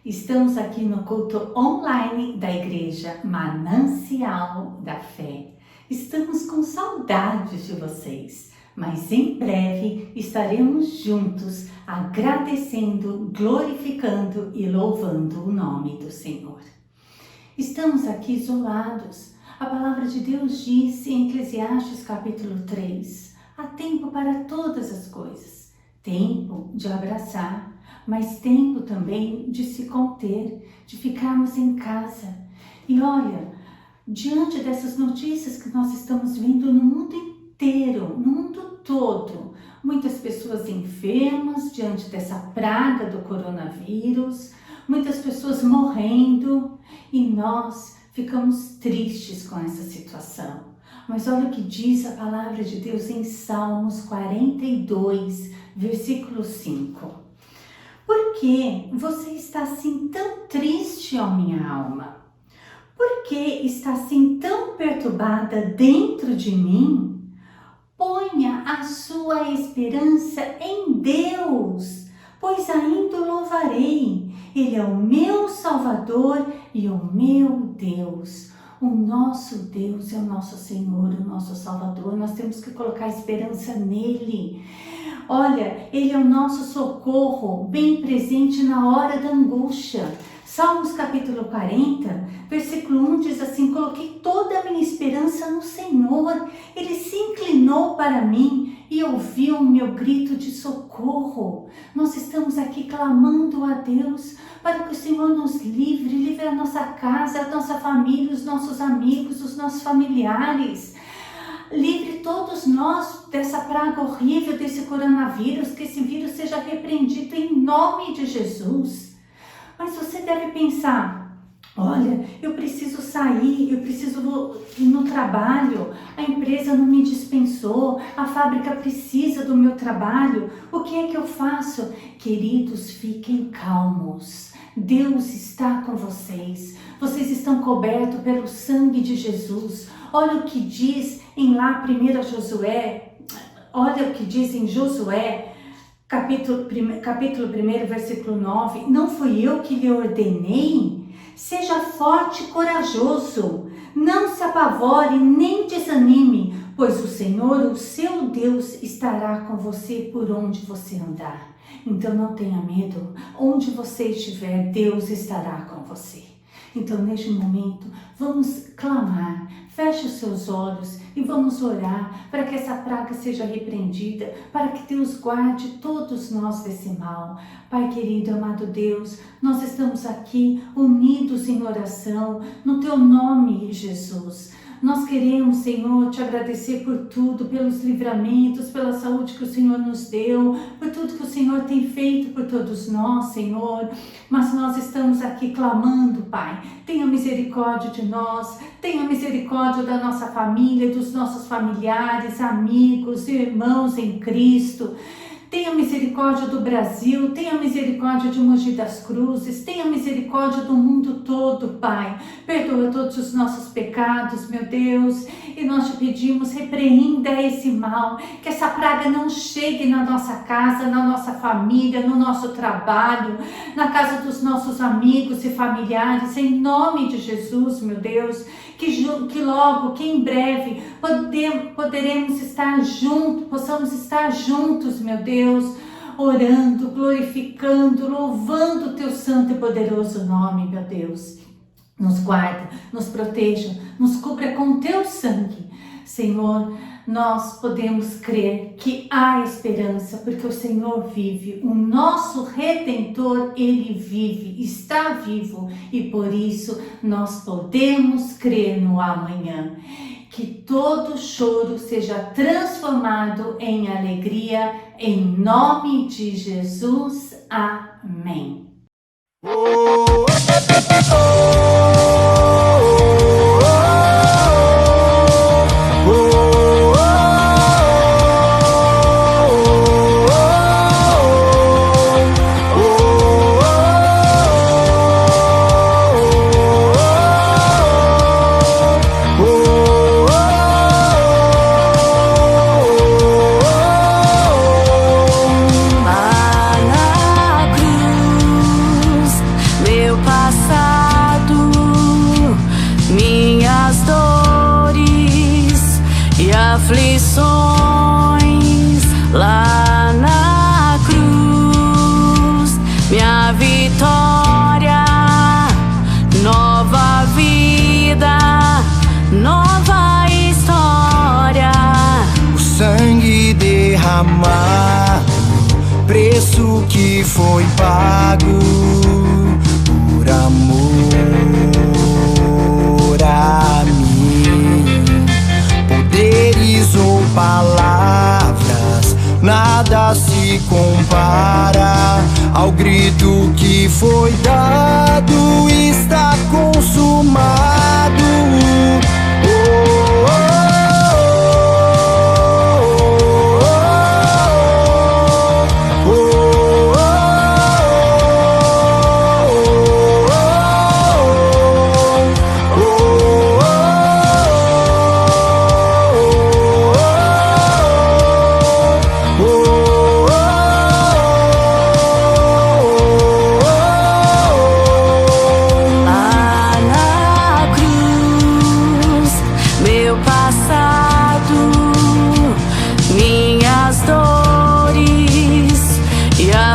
Estamos aqui no culto online da Igreja Manancial da Fé. Estamos com saudades de vocês, mas em breve estaremos juntos agradecendo, glorificando e louvando o nome do Senhor. Estamos aqui isolados. A palavra de Deus diz em Eclesiastes capítulo 3, há tempo para todas as coisas, tempo de abraçar, mas tempo também de se conter, de ficarmos em casa. E olha, diante dessas notícias que nós estamos vendo no mundo inteiro, no mundo todo, muitas pessoas enfermas diante dessa praga do coronavírus, muitas pessoas morrendo e nós ficamos tristes com essa situação. Mas olha o que diz a palavra de Deus em Salmos 42, versículo 5. Por que você está assim tão triste, ó minha alma? Por que está assim tão perturbada dentro de mim? Ponha a sua esperança em Deus, pois ainda o louvarei. Ele é o meu Salvador e o meu Deus. O nosso Deus é o nosso Senhor, o nosso Salvador. Nós temos que colocar esperança nele. Olha, Ele é o nosso socorro, bem presente na hora da angústia. Salmos capítulo 40, versículo 1 diz assim: coloquei toda a minha esperança no Senhor. Ele se inclinou para mim e ouviu o meu grito de socorro. Nós estamos aqui clamando a Deus para que o Senhor nos livre a nossa casa, a nossa família, os nossos amigos, os nossos familiares. Livre todos nós dessa praga horrível, desse coronavírus, que esse vírus seja repreendido em nome de Jesus. Mas você deve pensar, olha, eu preciso sair, eu preciso ir no trabalho, a empresa não me dispensou, a fábrica precisa do meu trabalho, o que é que eu faço? Queridos, fiquem calmos, Deus está com vocês, vocês estão cobertos pelo sangue de Jesus. Olha o que diz em lá 1 Josué, olha o que diz em Josué, capítulo 1, versículo 9, não fui eu que lhe ordenei? Seja forte e corajoso, não se apavore nem desanime, pois o Senhor, o seu Deus, estará com você por onde você andar. Então não tenha medo, onde você estiver, Deus estará com você. Então neste momento, vamos clamar, feche os seus olhos e vamos orar para que essa praga seja repreendida, para que Deus guarde todos nós desse mal. Pai querido, amado Deus, nós estamos aqui unidos em oração, no Teu nome, Jesus. Nós queremos, Senhor, Te agradecer por tudo, pelos livramentos, pela saúde que o Senhor nos deu, por tudo que o Senhor tem feito por todos nós, Senhor. Mas nós estamos aqui clamando, Pai, tenha misericórdia de nós, tenha misericórdia da nossa família, dos nossos familiares, amigos, irmãos em Cristo. Tenha misericórdia do Brasil, tenha misericórdia de Mogi das Cruzes, tenha misericórdia do mundo todo, Pai. Perdoa todos os nossos pecados, meu Deus, e nós te pedimos, repreenda esse mal, que essa praga não chegue na nossa casa, na nossa família, no nosso trabalho, na casa dos nossos amigos e familiares, em nome de Jesus, meu Deus, que logo, que em breve poderemos estar juntos, possamos estar juntos, meu Deus, orando, glorificando, louvando o Teu santo e poderoso nome, meu Deus. Nos guarda, nos proteja, nos cubra com o Teu sangue. Senhor, nós podemos crer que há esperança, porque o Senhor vive, o nosso Redentor, Ele vive, está vivo, e por isso nós podemos crer no amanhã. Que todo choro seja transformado em alegria, em nome de Jesus. Amém. Na cruz preço que foi pago por amor a mim. Poderes ou palavras, nada se compara ao grito que foi dado, está consumado.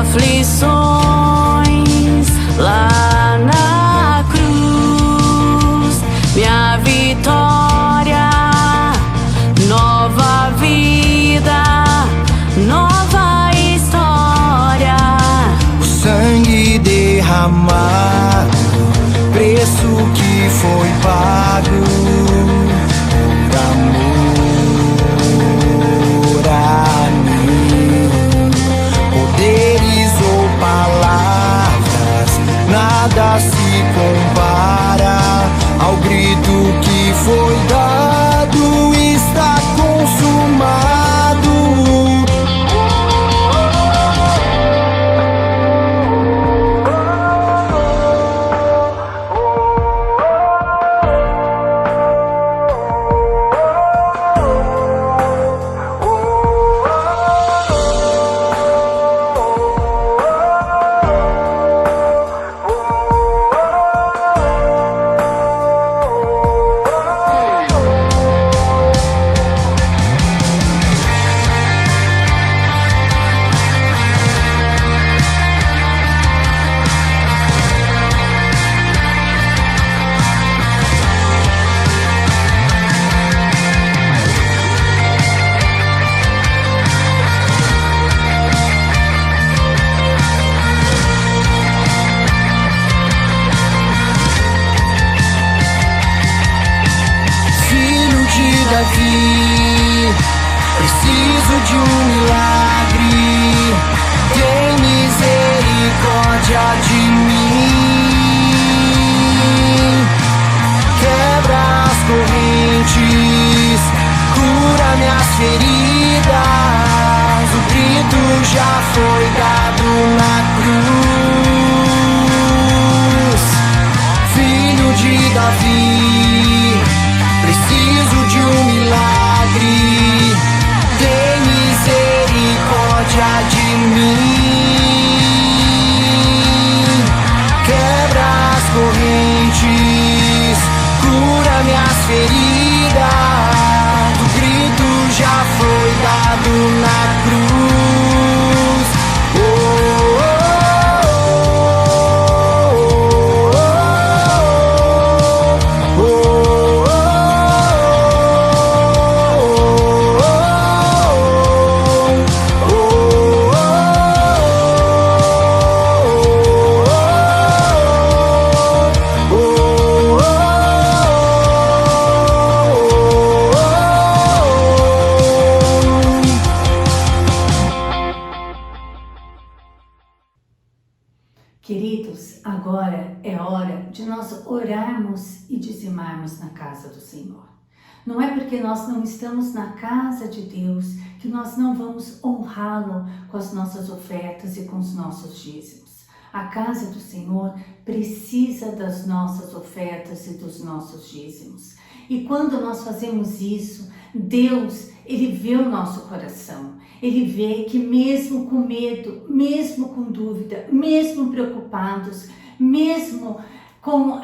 Aflições lá na cruz, minha vitória, nova vida, nova história. O sangue derramado, preço que foi pago por amor a mim. Poderes ou palavras, nada se compara ao grito que foi dado, está consumado. Preciso de um milagre, tem misericórdia de mim. Quebra as correntes, cura minhas feridas. O grito já foi dado na cruz. Filho de Davi, preciso de um milagre, tem misericórdia de mim. Quebra as correntes, cura minhas feridas. O grito já foi dado na cruz. Oh, oh, oh, oh, oh, oh. Queridos, agora é hora de nós orarmos e dizimarmos na casa do Senhor. Não é porque nós não estamos na casa de Deus que nós não vamos honrá-lo com as nossas ofertas e com os nossos dízimos. A casa do Senhor precisa das nossas ofertas e dos nossos dízimos. E quando nós fazemos isso, Deus, Ele vê o nosso coração. Ele vê que mesmo com medo, mesmo com dúvida, mesmo preocupados, mesmo com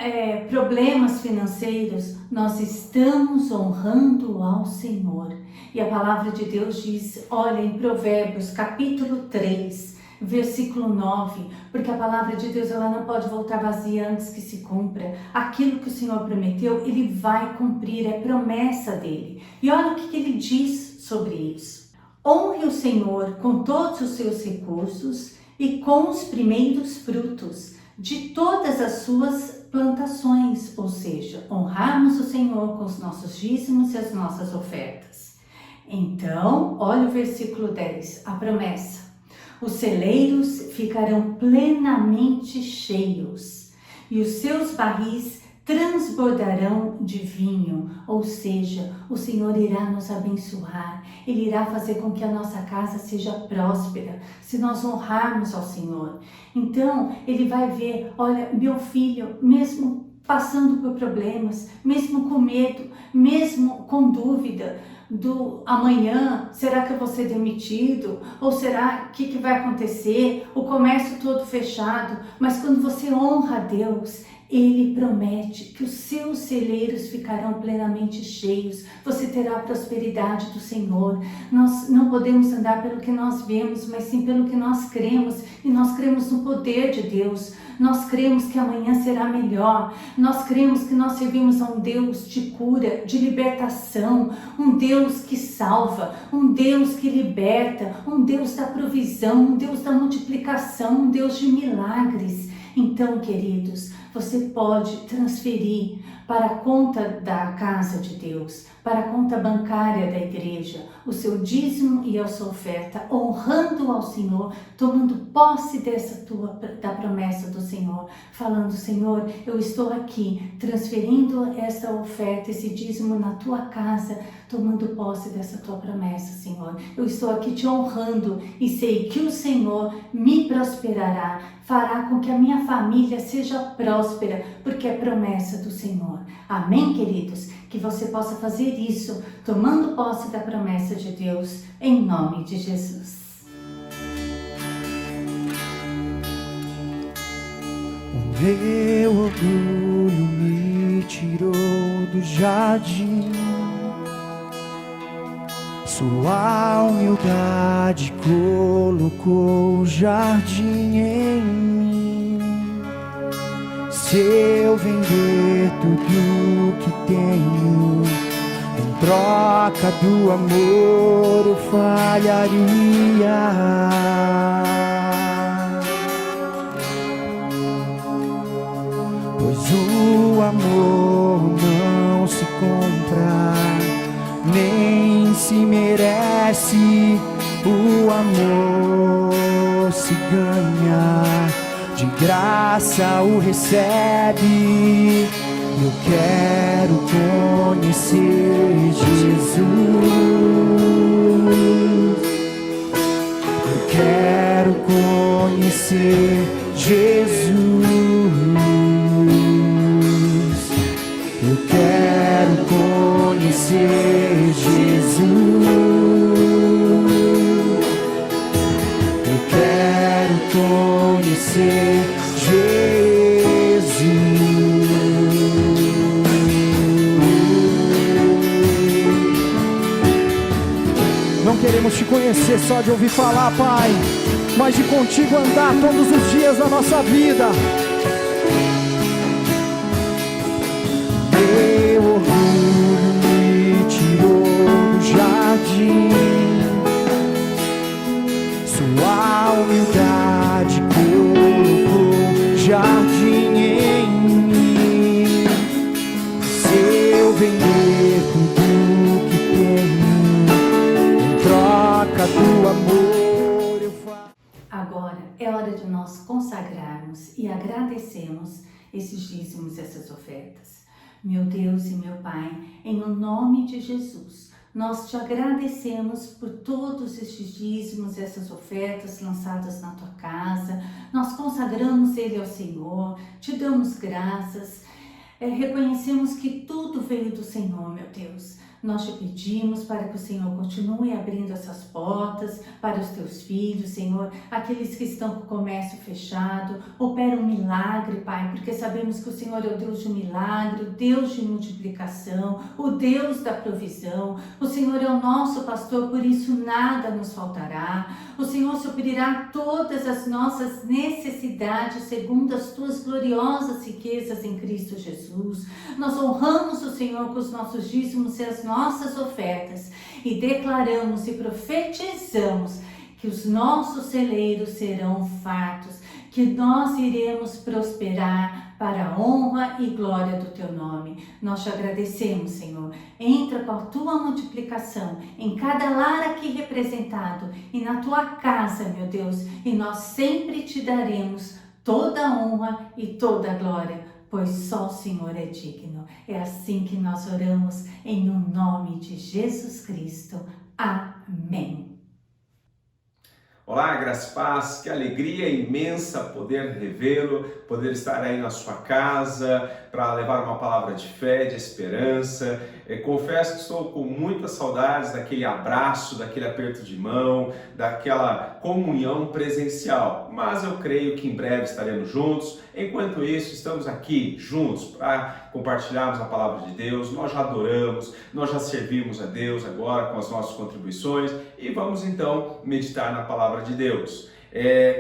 problemas financeiros, nós estamos honrando ao Senhor. E a palavra de Deus diz, olha em Provérbios capítulo 3, versículo 9, porque a palavra de Deus ela não pode voltar vazia antes que se cumpra. Aquilo que o Senhor prometeu, Ele vai cumprir, é promessa dele. E olha o que ele diz sobre isso. Honre o Senhor com todos os seus recursos e com os primeiros frutos de todas as suas plantações, ou seja, honrarmos o Senhor com os nossos dízimos e as nossas ofertas. Então, olha o versículo 10, a promessa. Os celeiros ficarão plenamente cheios e os seus barris transbordarão de vinho, ou seja, o Senhor irá nos abençoar, Ele irá fazer com que a nossa casa seja próspera, se nós honrarmos ao Senhor. Então, Ele vai ver, olha, meu filho, mesmo passando por problemas, mesmo com medo, mesmo com dúvida, do amanhã, será que eu vou ser demitido? Ou será que vai acontecer? O comércio todo fechado. Mas quando você honra a Deus, Ele promete que os seus celeiros ficarão plenamente cheios. Você terá a prosperidade do Senhor. Nós não podemos andar pelo que nós vemos, mas sim pelo que nós cremos. E nós cremos no poder de Deus. Nós cremos que amanhã será melhor. Nós cremos que nós servimos a um Deus de cura, de libertação, um Deus que salva, um Deus que liberta, um Deus da provisão, um Deus da multiplicação, um Deus de milagres. Então, queridos, você pode transferir para a conta da casa de Deus, para a conta bancária da igreja, o seu dízimo e a sua oferta, honrando ao Senhor, tomando posse da promessa do Senhor, falando: Senhor, eu estou aqui transferindo essa oferta, esse dízimo na tua casa, tomando posse dessa tua promessa, Senhor. Eu estou aqui te honrando e sei que o Senhor me prosperará, fará com que a minha família seja próspera, porque é promessa do Senhor. Amém, queridos? Que você possa fazer isso, tomando posse da promessa de Deus, em nome de Jesus. O meu orgulho me tirou do jardim, sua humildade colocou o jardim em mim. Se eu vender tudo que tenho em troca do amor, eu falharia. Pois o amor não se compra, nem se merece. O amor se ganha, de graça o recebe. Eu quero conhecer Jesus. Eu quero conhecer Jesus. Eu quero conhecer Jesus. Eu quero conhecer Jesus. Não queremos te conhecer só de ouvir falar, Pai, mas de contigo andar todos os dias da nossa vida. Meu orgulho me tirou do jardim, sua humildade colocou jardim em mim. Se eu vender tudo que tenho em troca do amor, eu faço. Agora é hora de nós consagrarmos e agradecermos esses dízimos, essas ofertas. Meu Deus e meu Pai, em o nome de Jesus, nós te agradecemos por todos estes dízimos, essas ofertas lançadas na tua casa. Nós consagramos ele ao Senhor, te damos graças, reconhecemos que tudo veio do Senhor, meu Deus. Nós te pedimos para que o Senhor continue abrindo essas portas para os teus filhos, Senhor, aqueles que estão com o comércio fechado. Opera um milagre, Pai, porque sabemos que o Senhor é o Deus de milagre, o Deus de multiplicação, o Deus da provisão. O Senhor é o nosso pastor, por isso nada nos faltará. O Senhor suprirá todas as nossas necessidades segundo as tuas gloriosas riquezas em Cristo Jesus. Nós honramos o Senhor com os nossos dízimos e as nossas nossas ofertas e declaramos e profetizamos que os nossos celeiros serão fartos, que nós iremos prosperar para a honra e glória do Teu nome. Nós te agradecemos, Senhor. Entra com a Tua multiplicação em cada lar aqui representado e na Tua casa, meu Deus, e nós sempre te daremos toda a honra e toda a glória, pois só o Senhor é digno. É assim que nós oramos, em o nome de Jesus Cristo. Amém. Olá, graça e paz, que alegria imensa poder revê-lo, poder estar aí na sua casa para levar uma palavra de fé, de esperança. Confesso que estou com muitas saudades daquele abraço, daquele aperto de mão, daquela comunhão presencial, mas eu creio que em breve estaremos juntos. Enquanto isso, estamos aqui juntos para compartilharmos a palavra de Deus. Nós já adoramos, nós já servimos a Deus agora com as nossas contribuições e vamos então meditar na palavra de Deus.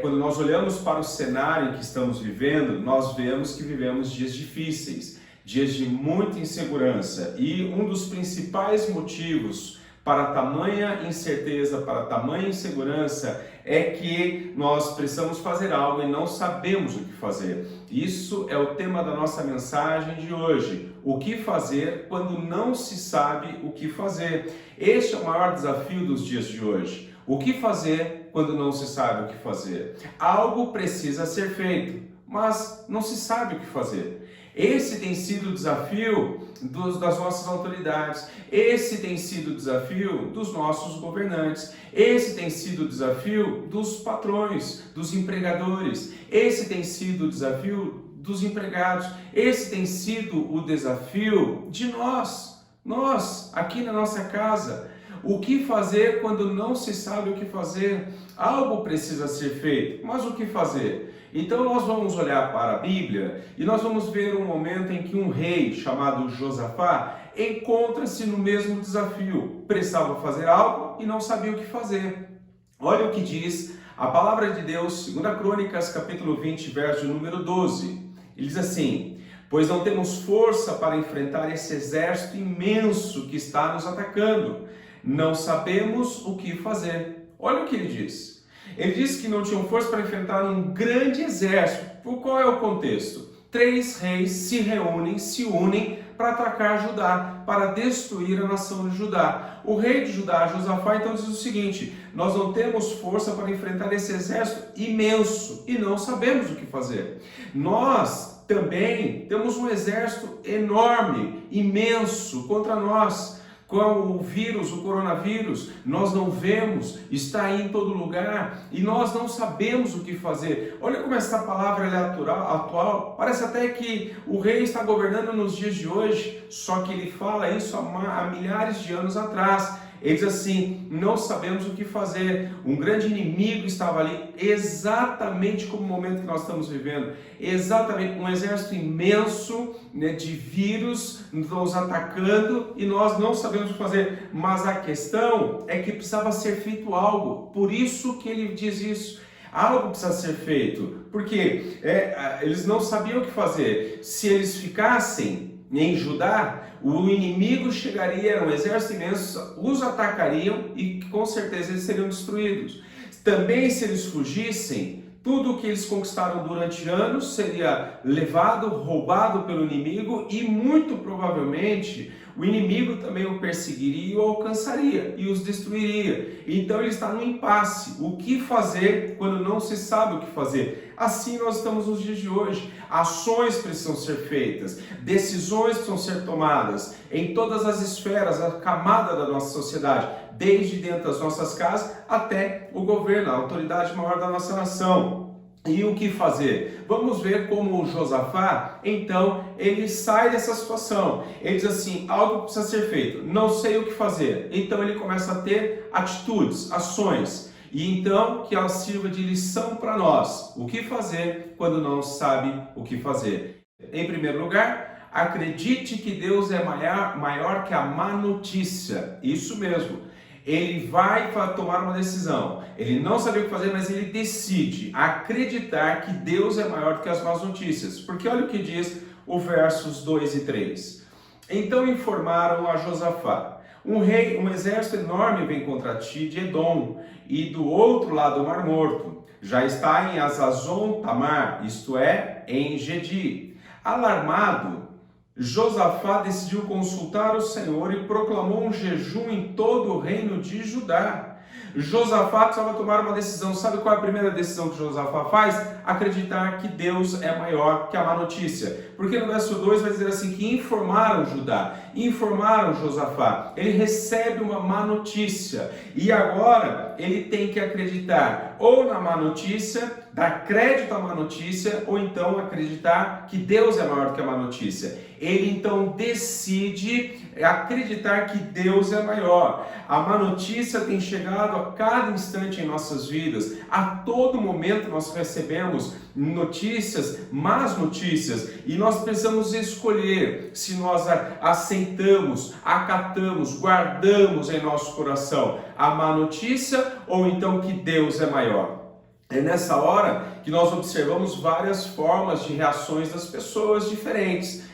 Quando nós olhamos para o cenário em que estamos vivendo, nós vemos que vivemos dias difíceis, dias de muita insegurança, e um dos principais motivos para tamanha incerteza, para tamanha insegurança, é que nós precisamos fazer algo e não sabemos o que fazer. Isso é o tema da nossa mensagem de hoje. O que fazer quando não se sabe o que fazer? Este é o maior desafio dos dias de hoje. O que fazer quando não se sabe o que fazer? Algo precisa ser feito, mas não se sabe o que fazer. Esse tem sido o desafio das nossas autoridades, esse tem sido o desafio dos nossos governantes, esse tem sido o desafio dos patrões, dos empregadores, esse tem sido o desafio dos empregados, esse tem sido o desafio de nós aqui na nossa casa. O que fazer quando não se sabe o que fazer? Algo precisa ser feito, mas o que fazer? Então nós vamos olhar para a Bíblia e nós vamos ver um momento em que um rei chamado Josafá encontra-se no mesmo desafio. Precisava fazer algo e não sabia o que fazer. Olha o que diz a palavra de Deus, 2 Crônicas, capítulo 20, verso número 12. Ele diz assim: pois não temos força para enfrentar esse exército imenso que está nos atacando. Não sabemos o que fazer. Olha o que ele diz. Ele diz que não tinham força para enfrentar um grande exército. Por qual é o contexto? 3 reis se unem para atacar Judá, para destruir a nação de Judá. O rei de Judá, Josafá, então diz o seguinte: nós não temos força para enfrentar esse exército imenso e não sabemos o que fazer. Nós também temos um exército enorme, imenso contra nós. Com o vírus, o coronavírus, nós não vemos, está aí em todo lugar e nós não sabemos o que fazer. Olha como essa palavra é atual, parece até que o rei está governando nos dias de hoje, só que ele fala isso há milhares de anos atrás. Ele diz assim: não sabemos o que fazer. Um grande inimigo estava ali, exatamente como o momento que nós estamos vivendo. Exatamente, um exército imenso, né, de vírus nos atacando e nós não sabemos o que fazer. Mas a questão é que precisava ser feito algo. Por isso que ele diz isso. Algo precisa ser feito. Porque eles não sabiam o que fazer. Se eles ficassem em Judá, o inimigo chegaria, era um exército imenso, os atacariam e com certeza eles seriam destruídos. Também se eles fugissem, tudo o que eles conquistaram durante anos seria levado, roubado pelo inimigo e muito provavelmente o inimigo também o perseguiria e o alcançaria e os destruiria. Então ele está no impasse. O que fazer quando não se sabe o que fazer? Assim nós estamos nos dias de hoje. Ações precisam ser feitas, decisões precisam ser tomadas em todas as esferas, a camada da nossa sociedade, desde dentro das nossas casas até o governo, a autoridade maior da nossa nação. E o que fazer? Vamos ver como o Josafá, então, ele sai dessa situação. Ele diz assim: algo precisa ser feito, não sei o que fazer. Então ele começa a ter atitudes, ações. E então que ela sirva de lição para nós. O que fazer quando não sabe o que fazer? Em primeiro lugar, acredite que Deus é maior que a má notícia. Isso mesmo. Ele vai tomar uma decisão. Ele não sabe o que fazer, mas ele decide acreditar que Deus é maior do que as más notícias. Porque olha o que diz o versos 2 e 3. Então informaram a Josafá: Um exército enorme vem contra ti de Edom, e do outro lado do Mar Morto. Já está em Azazon Tamar, isto é, em Gedi. Alarmado, Josafá decidiu consultar o Senhor e proclamou um jejum em todo o reino de Judá. Josafá precisava tomar uma decisão. Sabe qual é a primeira decisão que Josafá faz? Acreditar que Deus é maior que a má notícia. Porque no verso 2 vai dizer assim, que informaram Judá, informaram Josafá. Ele recebe uma má notícia e agora ele tem que acreditar ou na má notícia, dar crédito à má notícia, ou então acreditar que Deus é maior que a má notícia. Ele então decide acreditar que Deus é maior. A má notícia tem chegado a cada instante em nossas vidas. A todo momento nós recebemos notícias, más notícias, e nós precisamos escolher se nós aceitamos, acatamos, guardamos em nosso coração a má notícia ou então que Deus é maior. É nessa hora que nós observamos várias formas de reações das pessoas diferentes.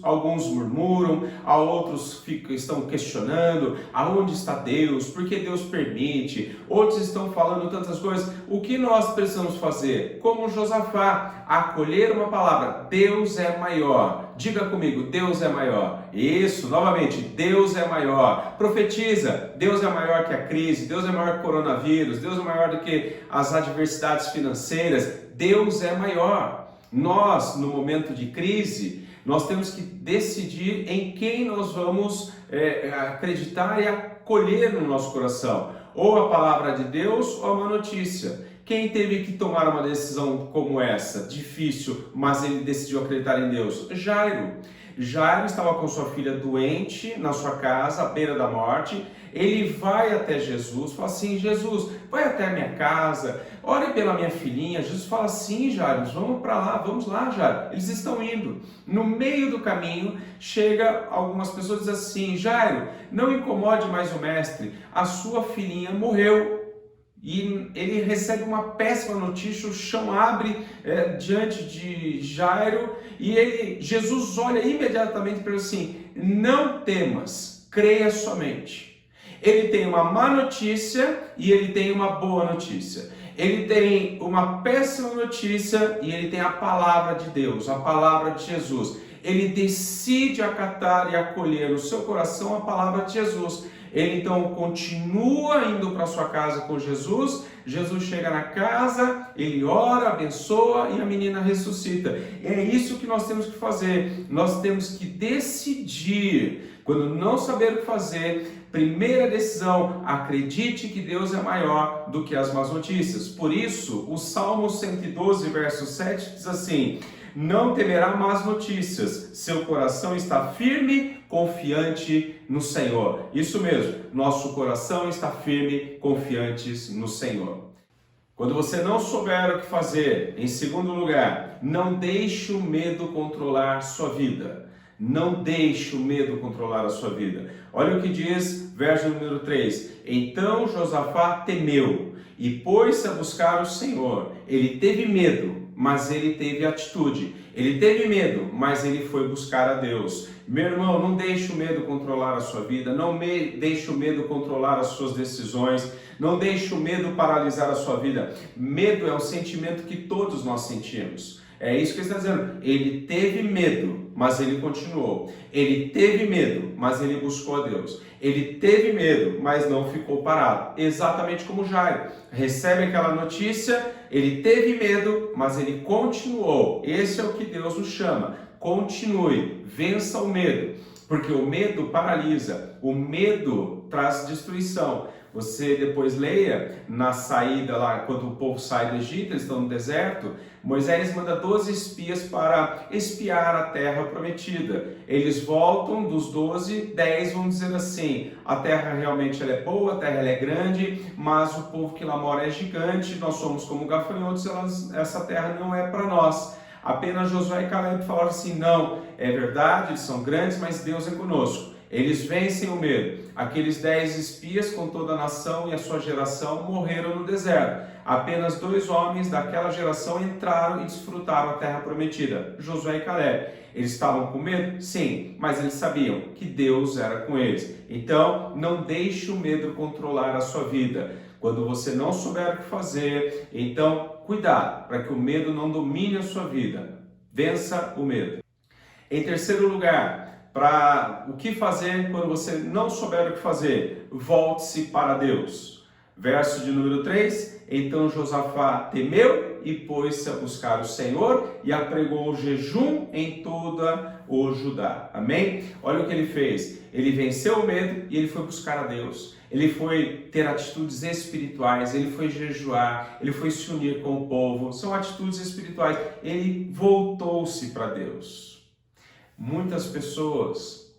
Alguns murmuram, outros estão questionando aonde está Deus, por que Deus permite, outros estão falando tantas coisas. O que nós precisamos fazer? Como Josafá, acolher uma palavra, Deus é maior. Diga comigo, Deus é maior. Isso, novamente, Deus é maior. Profetiza, Deus é maior que a crise, Deus é maior que o coronavírus, Deus é maior do que as adversidades financeiras, Deus é maior. Nós, no momento de crise, nós temos que decidir em quem nós vamos acreditar e acolher no nosso coração. Ou a palavra de Deus ou a má notícia. Quem teve que tomar uma decisão como essa, difícil, mas ele decidiu acreditar em Deus? Jairo. Jairo estava com sua filha doente na sua casa, à beira da morte. Ele vai até Jesus, fala assim, Jesus, vai até a minha casa, ore pela minha filhinha. Jesus fala assim, Jairo, vamos lá, Jairo. Eles estão indo. No meio do caminho, chega algumas pessoas e dizem assim, Jairo, não incomode mais o mestre, a sua filhinha morreu. E ele recebe uma péssima notícia, o chão abre diante de Jairo e Jesus olha imediatamente para ele assim, não temas, creia somente. Ele tem uma má notícia e ele tem uma boa notícia. Ele tem uma péssima notícia e ele tem a palavra de Deus, a palavra de Jesus. Ele decide acatar e acolher no seu coração a palavra de Jesus. Ele então continua indo para sua casa com Jesus. Jesus chega na casa, ele ora, abençoa e a menina ressuscita. É isso que nós temos que fazer. Nós temos que decidir. Quando não saber o que fazer, primeira decisão, acredite que Deus é maior do que as más notícias. Por isso, o Salmo 112, verso 7 diz assim, não temerá más notícias, seu coração está firme, confiante no Senhor. Isso mesmo, nosso coração está firme, confiantes no Senhor. Quando você não souber o que fazer, em segundo lugar, não deixe o medo controlar sua vida. Não deixe o medo controlar a sua vida. Olha o que diz, verso número 3. Então Josafá temeu e pôs-se a buscar o Senhor. Ele teve medo, mas ele teve atitude. Ele teve medo, mas ele foi buscar a Deus. Meu irmão, não deixe o medo controlar a sua vida, não deixe o medo controlar as suas decisões, não deixe o medo paralisar a sua vida. Medo é um sentimento que todos nós sentimos. É isso que ele está dizendo. Ele teve medo, mas ele continuou. Ele teve medo, mas ele buscou a Deus. Ele teve medo, mas não ficou parado. Exatamente como Jairo. Recebe aquela notícia, ele teve medo, mas ele continuou. Esse é o que Deus nos chama. Continue, vença o medo. Porque o medo paralisa, o medo traz destruição. Você depois leia na saída lá, quando o povo sai do Egito, eles estão no deserto, Moisés manda 12 espias para espiar a terra prometida. Eles voltam, dos 12, 10 vão dizer assim, a terra realmente ela é boa, a terra ela é grande, mas o povo que lá mora é gigante, nós somos como gafanhotos, essa terra não é para nós. Apenas Josué e Caleb falaram assim, não, é verdade, eles são grandes, mas Deus é conosco. Eles vencem o medo. Aqueles 10 espias com toda a nação e a sua geração morreram no deserto. Apenas 2 homens daquela geração entraram e desfrutaram a terra prometida, Josué e Caleb. Eles estavam com medo? Sim, mas eles sabiam que Deus era com eles. Então, não deixe o medo controlar a sua vida. Quando você não souber o que fazer, então cuidado para que o medo não domine a sua vida. Vença o medo. Em terceiro lugar, para o que fazer quando você não souber o que fazer? Volte-se para Deus. Verso de número 3, então Josafá temeu e pôs-se a buscar o Senhor e apregou o jejum em toda o Judá. Amém? Olha o que ele fez. Ele venceu o medo e ele foi buscar a Deus. Ele foi ter atitudes espirituais, ele foi jejuar, ele foi se unir com o povo. São atitudes espirituais. Ele voltou-se para Deus. Muitas pessoas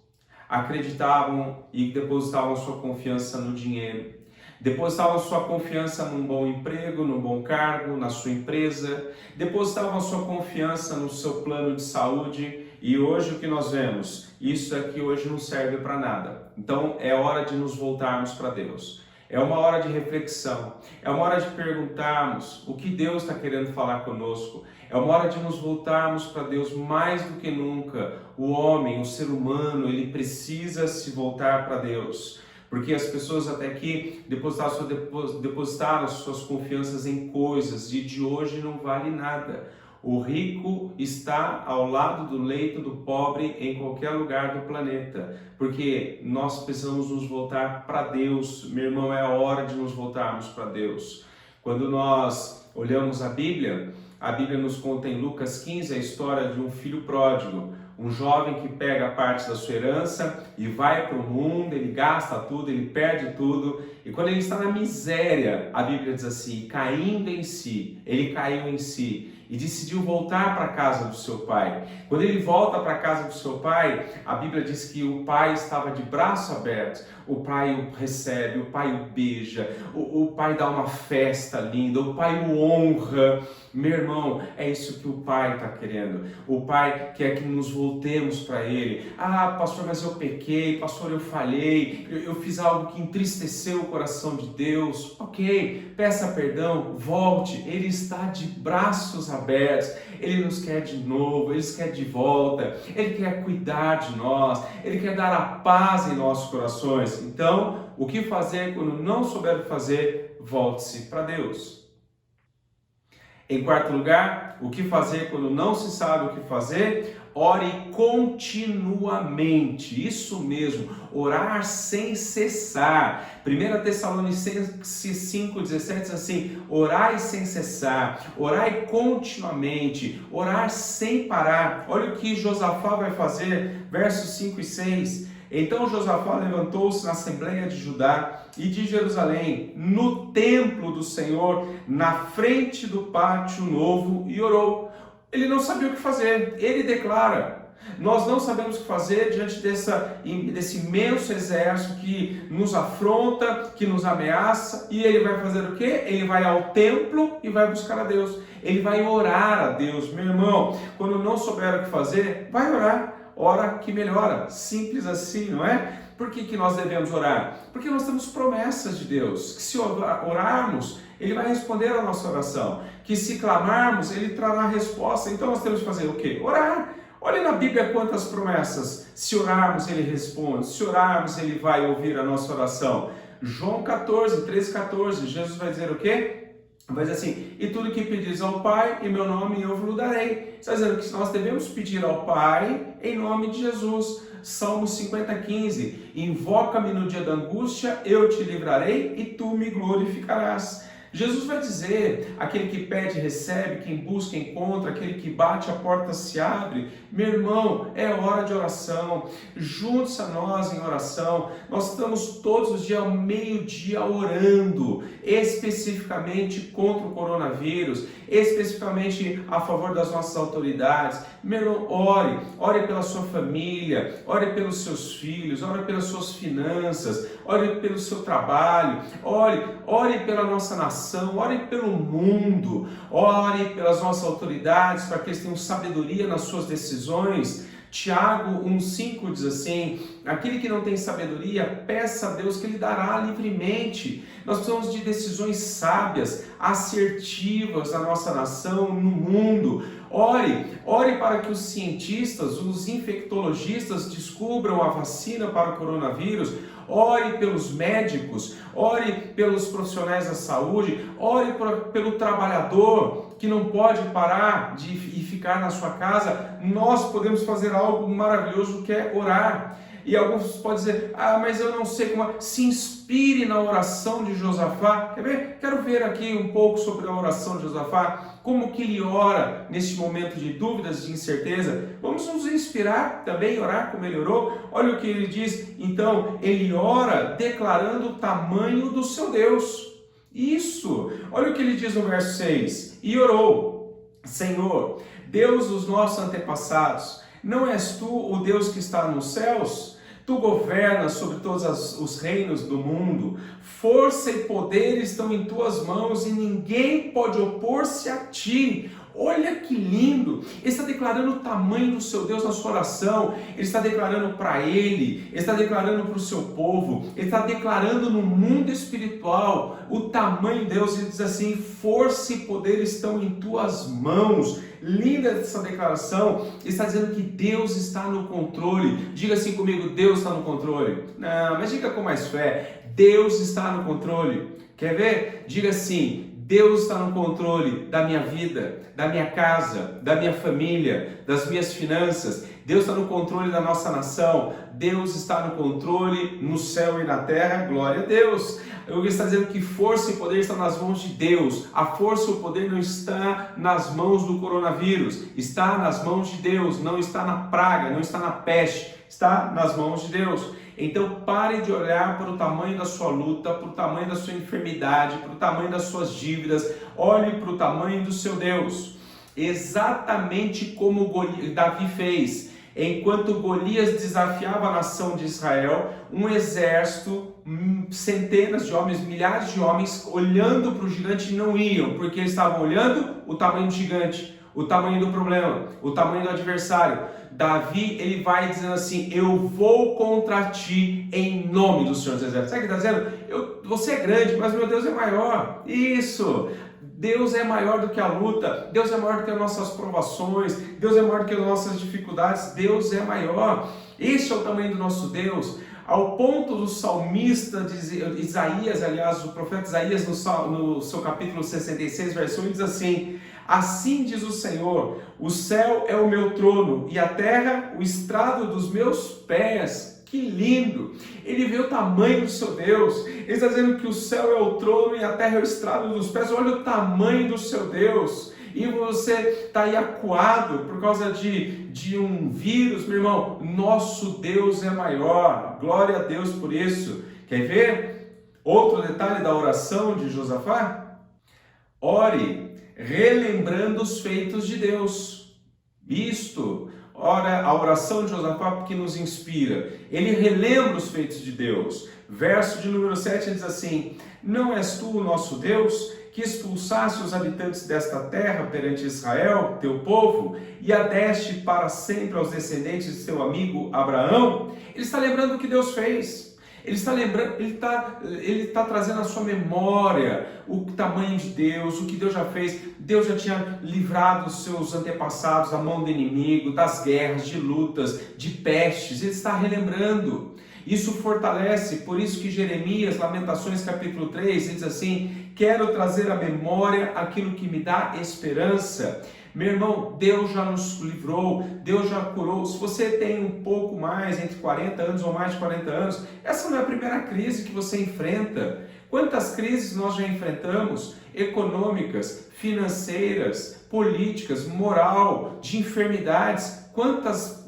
acreditavam e depositavam sua confiança no dinheiro. Depositavam sua confiança num bom emprego, num bom cargo, na sua empresa. Depositavam sua confiança no seu plano de saúde. E hoje o que nós vemos? Isso aqui hoje não serve para nada. Então é hora de nos voltarmos para Deus. É uma hora de reflexão. É uma hora de perguntarmos o que Deus está querendo falar conosco. É uma hora de nos voltarmos para Deus mais do que nunca. O homem, o ser humano, ele precisa se voltar para Deus. Porque as pessoas até aqui depositaram suas confianças em coisas e de hoje não vale nada. O rico está ao lado do leito do pobre em qualquer lugar do planeta. Porque nós precisamos nos voltar para Deus. Meu irmão, é a hora de nos voltarmos para Deus. Quando nós olhamos a Bíblia nos conta em Lucas 15 a história de um filho pródigo. Um jovem que pega parte da sua herança e vai para o mundo, ele gasta tudo, ele perde tudo. E quando ele está na miséria, a Bíblia diz assim, caindo em si, ele caiu em si e decidiu voltar para a casa do seu pai. Quando ele volta para a casa do seu pai, a Bíblia diz que o pai estava de braços abertos. O pai o recebe, o pai o beija, o pai dá uma festa linda, o pai o honra. Meu irmão, é isso que o pai está querendo. O pai quer que nos voltemos para ele. Ah, pastor, mas eu pequei, pastor, eu falhei, eu fiz algo que entristeceu o coração de Deus. Ok, peça perdão, volte. Ele está de braços abertos. Ele nos quer de novo, Ele nos quer de volta. Ele quer cuidar de nós. Ele quer dar a paz em nossos corações. Então, o que fazer quando não souber o que fazer? Volte-se para Deus. Em quarto lugar, o que fazer quando não se sabe o que fazer? Ore continuamente, isso mesmo, orar sem cessar. 1 Tessalonicenses 5,17 diz assim, orai sem cessar, orai continuamente, orar sem parar. Olha o que Josafá vai fazer, versos 5 e 6. Então Josafá levantou-se na Assembleia de Judá e de Jerusalém, no templo do Senhor, na frente do pátio novo, e orou. Ele não sabia o que fazer, ele declara, nós não sabemos o que fazer diante desse imenso exército que nos afronta, que nos ameaça, e ele vai fazer o quê? Ele vai ao templo e vai buscar a Deus, ele vai orar a Deus. Meu irmão, quando não souber o que fazer, vai orar. Ora que melhora, simples assim, não é? Por que nós devemos orar? Porque nós temos promessas de Deus, que se orarmos, Ele vai responder a nossa oração, que se clamarmos, Ele trará a resposta. Então nós temos que fazer o quê? Orar. Olha na Bíblia quantas promessas, se orarmos Ele responde, se orarmos Ele vai ouvir a nossa oração. João 13:14, Jesus vai dizer o quê? Vai dizer assim, e tudo que pedires ao Pai, em meu nome eu vos darei. Está dizendo que nós devemos pedir ao Pai em nome de Jesus. Salmo 50:15, invoca-me no dia da angústia, eu te livrarei e tu me glorificarás. Jesus vai dizer, aquele que pede recebe, quem busca encontra, aquele que bate a porta se abre. Meu irmão, é hora de oração, junte-se a nós em oração. Nós estamos todos os dias ao meio-dia orando, especificamente contra o coronavírus, especificamente a favor das nossas autoridades. Meu irmão, ore pela sua família, ore pelos seus filhos, ore pelas suas finanças, ore pelo seu trabalho, ore pela nossa nação, ore pelo mundo, ore pelas nossas autoridades para que eles tenham sabedoria nas suas decisões. Tiago 1,5 diz assim: aquele que não tem sabedoria, peça a Deus que lhe dará livremente. Nós precisamos de decisões sábias, assertivas na nossa nação, no mundo. Ore para que os cientistas, os infectologistas descubram a vacina para o coronavírus. Ore pelos médicos, ore pelos profissionais da saúde, ore pelo trabalhador que não pode parar e ficar na sua casa. Nós podemos fazer algo maravilhoso que é orar. E alguns podem dizer: mas eu não sei como. Se inspire na oração de Josafá. Quer ver? Quero ver aqui um pouco sobre a oração de Josafá. Como que ele ora neste momento de dúvidas, de incerteza. Vamos nos inspirar também, orar como ele orou. Olha o que ele diz. Então, ele ora declarando o tamanho do seu Deus. Isso. Olha o que ele diz no verso 6. E orou: Senhor, Deus dos nossos antepassados, não és tu o Deus que está nos céus? Tu governas sobre todos os reinos do mundo. Força e poder estão em tuas mãos e ninguém pode opor-se a ti. Olha que lindo! Ele está declarando o tamanho do seu Deus na sua oração. Ele está declarando para ele está declarando para o seu povo, ele está declarando no mundo espiritual o tamanho de Deus. Ele diz assim: força e poder estão em tuas mãos. Linda essa declaração. Ele está dizendo que Deus está no controle. Diga assim comigo: Deus está no controle. Não, mas diga com mais fé: Deus está no controle. Quer ver? Diga assim: Deus está no controle da minha vida, da minha casa, da minha família, das minhas finanças. Deus está no controle da nossa nação. Deus está no controle no céu e na terra. Glória a Deus. Ele está dizendo que força e poder estão nas mãos de Deus. A força e o poder não está nas mãos do coronavírus. Está nas mãos de Deus. Não está na praga, não está na peste. Está nas mãos de Deus. Então pare de olhar para o tamanho da sua luta, para o tamanho da sua enfermidade, para o tamanho das suas dívidas. Olhe para o tamanho do seu Deus. Exatamente como Davi fez. Enquanto Golias desafiava a nação de Israel, um exército, centenas de homens, milhares de homens, olhando para o gigante, não iam, porque eles estavam olhando o tamanho do gigante, o tamanho do problema, o tamanho do adversário. Davi, ele vai dizendo assim: eu vou contra ti em nome do Senhor dos Exércitos. Sabe o que ele está dizendo? Você é grande, mas meu Deus é maior. Isso! Deus é maior do que a luta, Deus é maior do que as nossas provações, Deus é maior do que as nossas dificuldades, Deus é maior. Este é o tamanho do nosso Deus. Ao ponto do salmista de Isaías, aliás, o profeta Isaías, no seu capítulo 66, verso 1, diz assim: assim diz o Senhor, o céu é o meu trono e a terra o estrado dos meus pés. Que lindo! Ele vê o tamanho do seu Deus. Ele está dizendo que o céu é o trono e a terra é o estrado dos pés. Olha o tamanho do seu Deus. E você está aí acuado por causa de um vírus, meu irmão. Nosso Deus é maior. Glória a Deus por isso. Quer ver outro detalhe da oração de Josafá? Ore relembrando os feitos de Deus. Isto. Ora, a oração de Josafá que nos inspira. Ele relembra os feitos de Deus. Verso de número 7 diz assim: não és tu o nosso Deus, que expulsaste os habitantes desta terra perante Israel, teu povo, e a deste para sempre aos descendentes de seu amigo Abraão? Ele está lembrando o que Deus fez. Ele está lembrando, ele está trazendo à sua memória o tamanho de Deus, o que Deus já fez. Deus já tinha livrado os seus antepassados da mão do inimigo, das guerras, de lutas, de pestes. Ele está relembrando. Isso fortalece, por isso que Jeremias, Lamentações capítulo 3, ele diz assim: quero trazer à memória aquilo que me dá esperança. Meu irmão, Deus já nos livrou, Deus já curou. Se você tem um pouco mais, entre 40 anos ou mais de 40 anos, essa não é a primeira crise que você enfrenta. Quantas crises nós já enfrentamos? Econômicas, financeiras, políticas, moral, de enfermidades. Quantas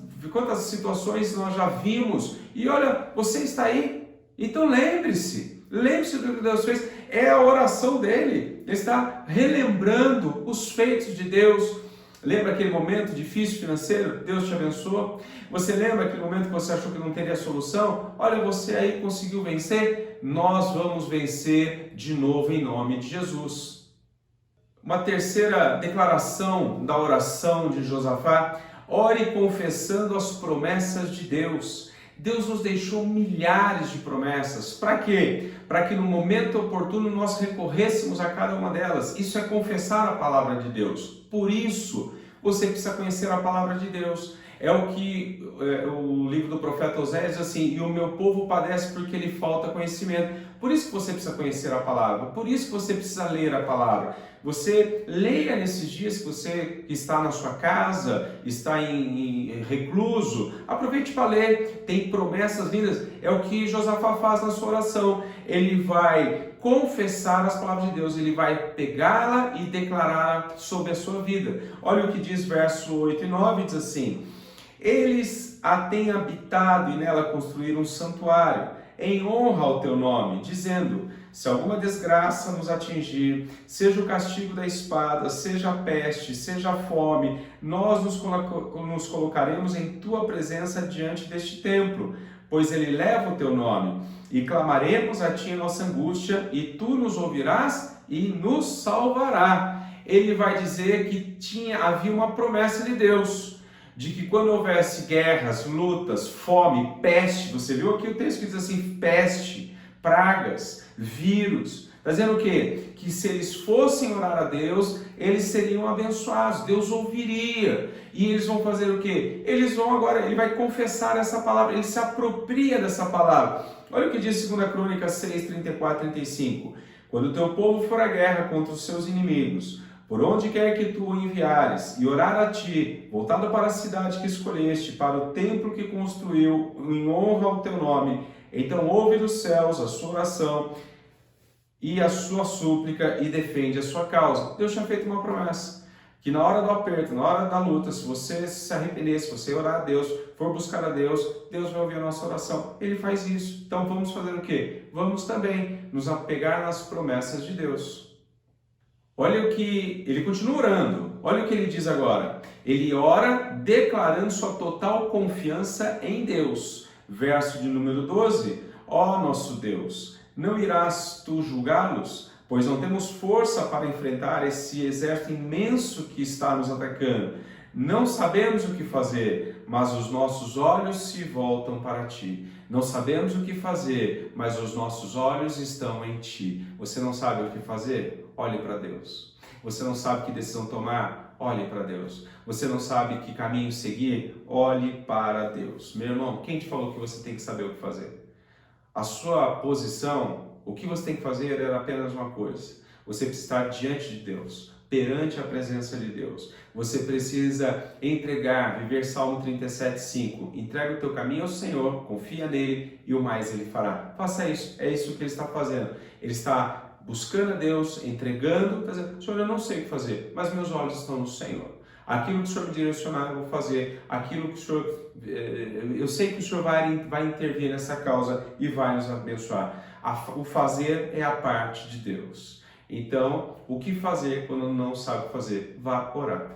situações nós já vimos? E olha, você está aí. Então lembre-se do que Deus fez. É a oração dele. Ele está relembrando os feitos de Deus. Lembra aquele momento difícil financeiro? Deus te abençoou. Você lembra aquele momento que você achou que não teria solução? Olha, você aí conseguiu vencer. Nós vamos vencer de novo em nome de Jesus. Uma terceira declaração da oração de Josafá. Ore confessando as promessas de Deus. Deus nos deixou milhares de promessas. Para quê? Para que no momento oportuno nós recorrêssemos a cada uma delas. Isso é confessar a palavra de Deus. Por isso, você precisa conhecer a palavra de Deus. É o que o livro do profeta Oséias diz assim: e o meu povo padece porque lhe falta conhecimento. Por isso que você precisa conhecer a palavra, por isso que você precisa ler a palavra. Você leia nesses dias que você está na sua casa, está em recluso, aproveite para ler, tem promessas vindas. É o que Josafá faz na sua oração. Ele vai confessar as palavras de Deus, ele vai pegá-la e declarar sobre a sua vida. Olha o que diz verso 8 e 9, diz assim: eles a têm habitado e nela construíram um santuário, em honra ao teu nome, dizendo: se alguma desgraça nos atingir, seja o castigo da espada, seja a peste, seja a fome, nós nos colocaremos em tua presença diante deste templo, pois ele leva o teu nome, e clamaremos a ti em nossa angústia, e tu nos ouvirás e nos salvará. Ele vai dizer que havia uma promessa de Deus, de que quando houvesse guerras, lutas, fome, peste, você viu aqui o texto que diz assim: peste, pragas, vírus, está dizendo o quê? Que se eles fossem orar a Deus, eles seriam abençoados, Deus ouviria, e eles vão fazer o quê? Eles vão agora, ele vai confessar essa palavra, ele se apropria dessa palavra. Olha o que diz 2 Crônicas 6, 34 e 35, quando o teu povo for à guerra contra os seus inimigos, por onde quer que tu o enviares, e orar a ti, voltado para a cidade que escolheste, para o templo que construiu, em honra ao teu nome, então ouve dos céus a sua oração e a sua súplica e defende a sua causa. Deus tinha feito uma promessa, que na hora do aperto, na hora da luta, se você se arrepender, se você orar a Deus, for buscar a Deus, Deus vai ouvir a nossa oração. Ele faz isso. Então vamos fazer o quê? Vamos também nos apegar nas promessas de Deus. Olha o que ele continua orando. Olha o que ele diz agora. Ele ora declarando sua total confiança em Deus. Verso de número 12. Ó nosso Deus, não irás tu julgá-los? Pois não temos força para enfrentar esse exército imenso que está nos atacando. Não sabemos o que fazer, mas os nossos olhos se voltam para ti. Não sabemos o que fazer, mas os nossos olhos estão em ti. Você não sabe o que fazer? Olhe para Deus. Você não sabe que decisão tomar? Olhe para Deus. Você não sabe que caminho seguir? Olhe para Deus. Meu irmão, quem te falou que você tem que saber o que fazer? A sua posição, o que você tem que fazer era apenas uma coisa. Você precisa estar diante de Deus, perante a presença de Deus. Você precisa entregar, viver Salmo 37:5. Entrega o teu caminho ao Senhor, confia nele e o mais ele fará. Faça isso, é isso que ele está fazendo. Ele está buscando a Deus, entregando, está dizendo: Senhor, eu não sei o que fazer, mas meus olhos estão no Senhor. Aquilo que o Senhor me direcionar, eu vou fazer. Aquilo que o Senhor, eu sei que o Senhor vai intervir nessa causa e vai nos abençoar. O fazer é a parte de Deus. Então, o que fazer quando não sabe fazer? Vá orar.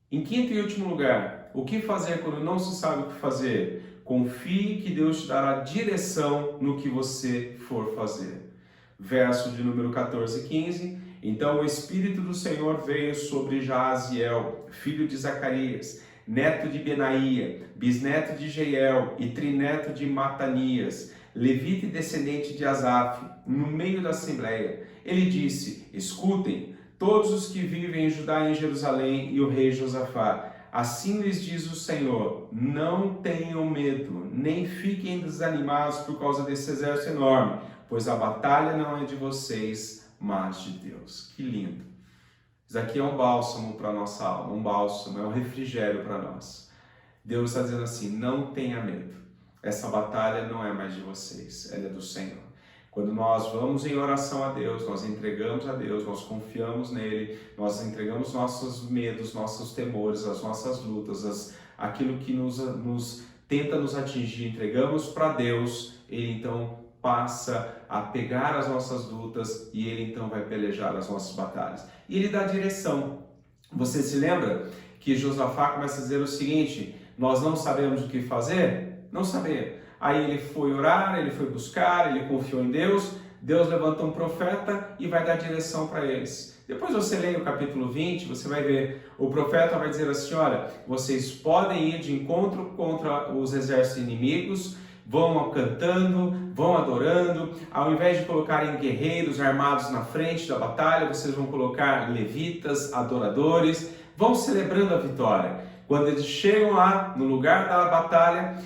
Em quinto e último lugar, o que fazer quando não se sabe o que fazer? Confie que Deus te dará direção no que você for fazer. Verso de número 14 e 15. Então o Espírito do Senhor veio sobre Jaaziel, filho de Zacarias, neto de Benaía, bisneto de Jeiel e trineto de Matanias, levita e descendente de Asaf, no meio da assembleia. Ele disse: escutem, todos os que vivem em Judá e em Jerusalém e o rei Josafá. Assim lhes diz o Senhor: não tenham medo, nem fiquem desanimados por causa desse exército enorme, pois a batalha não é de vocês, mas de Deus. Que lindo! Isso aqui é um bálsamo para a nossa alma, um bálsamo, é um refrigério para nós. Deus está dizendo assim: não tenha medo, essa batalha não é mais de vocês, ela é do Senhor. Quando nós vamos em oração a Deus, nós entregamos a Deus, nós confiamos nele, nós entregamos nossos medos, nossos temores, as nossas lutas, aquilo que tenta nos atingir, entregamos para Deus, ele então passa a pegar as nossas lutas e ele então vai pelejar as nossas batalhas. E ele dá direção. Você se lembra que Josafá começa a dizer o seguinte: nós não sabemos o que fazer? Não sabemos. Aí ele foi orar, ele foi buscar, ele confiou em Deus, Deus levanta um profeta e vai dar direção para eles. Depois você lê o capítulo 20, você vai ver, o profeta vai dizer assim, olha, vocês podem ir de encontro contra os exércitos inimigos, vão cantando, vão adorando, ao invés de colocarem guerreiros armados na frente da batalha, vocês vão colocar levitas, adoradores, vão celebrando a vitória. Quando eles chegam lá, no lugar da batalha,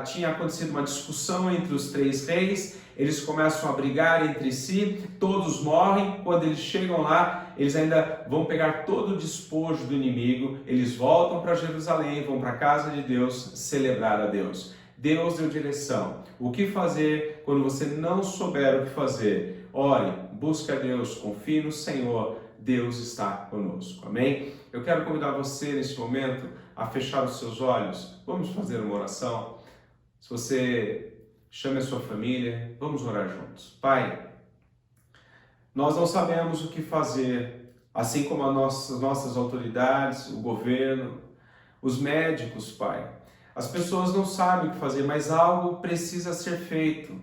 tinha acontecido uma discussão entre os 3 reis, eles começam a brigar entre si, todos morrem. Quando eles chegam lá, eles ainda vão pegar todo o despojo do inimigo, eles voltam para Jerusalém, vão para a casa de Deus celebrar a Deus. Deus deu direção. O que fazer quando você não souber o que fazer? Ore, busque a Deus, confie no Senhor, Deus está conosco. Amém? Eu quero convidar você neste momento a fechar os seus olhos. Vamos fazer uma oração. Se você chame a sua família, vamos orar juntos. Pai, nós não sabemos o que fazer, assim como as nossas autoridades, o governo, os médicos, Pai. As pessoas não sabem o que fazer, mas algo precisa ser feito.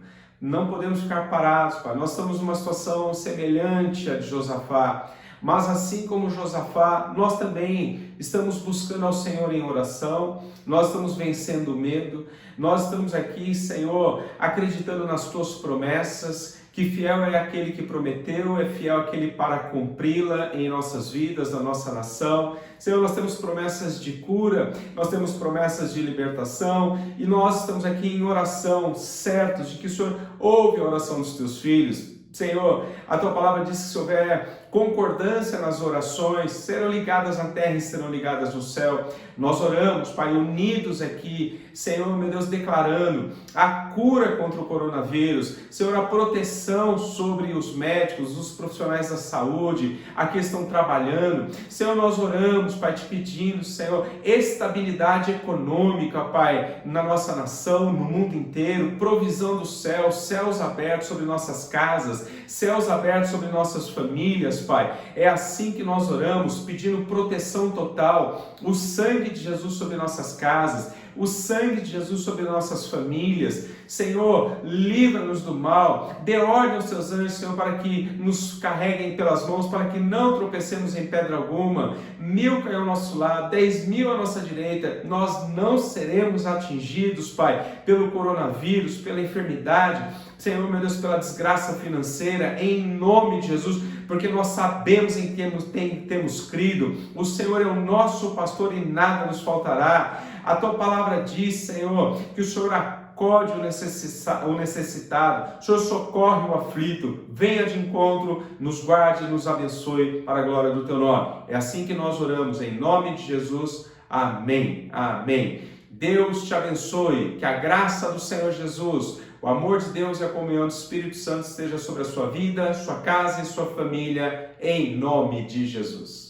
Não podemos ficar parados, Pai. Nós estamos numa situação semelhante à de Josafá. Mas assim como Josafá, nós também estamos buscando ao Senhor em oração, nós estamos vencendo o medo, nós estamos aqui, Senhor, acreditando nas Tuas promessas, que fiel é aquele que prometeu, é fiel aquele para cumpri-la em nossas vidas, na nossa nação. Senhor, nós temos promessas de cura, nós temos promessas de libertação e nós estamos aqui em oração, certos de que o Senhor ouve a oração dos Teus filhos. Senhor, a Tua palavra diz que se houver concordância nas orações, serão ligadas na terra e serão ligadas no céu. Nós oramos, Pai, unidos aqui, Senhor, meu Deus, declarando a cura contra o coronavírus, Senhor, a proteção sobre os médicos, os profissionais da saúde, aqui estão trabalhando. Senhor, nós oramos, Pai, te pedindo, Senhor, estabilidade econômica, Pai, na nossa nação, no mundo inteiro, provisão do céu, céus abertos sobre nossas casas, céus abertos sobre nossas famílias, Pai. É assim que nós oramos, pedindo proteção total, o sangue de Jesus sobre nossas casas, o sangue de Jesus sobre nossas famílias. Senhor, livra-nos do mal, dê ordem aos Teus anjos, Senhor, para que nos carreguem pelas mãos, para que não tropecemos em pedra alguma. 1000 caiam ao nosso lado, 10.000 à nossa direita, nós não seremos atingidos, Pai, pelo coronavírus, pela enfermidade, Senhor, meu Deus, pela desgraça financeira, em nome de Jesus, porque nós sabemos em quem temos crido. O Senhor é o nosso pastor e nada nos faltará. A Tua palavra diz, Senhor, que o Senhor acode o necessitado, o Senhor socorre o aflito, venha de encontro, nos guarde e nos abençoe para a glória do Teu nome. É assim que nós oramos, em nome de Jesus. Amém. Amém. Deus te abençoe, que a graça do Senhor Jesus, o amor de Deus e a comunhão do Espírito Santo esteja sobre a sua vida, sua casa e sua família, em nome de Jesus.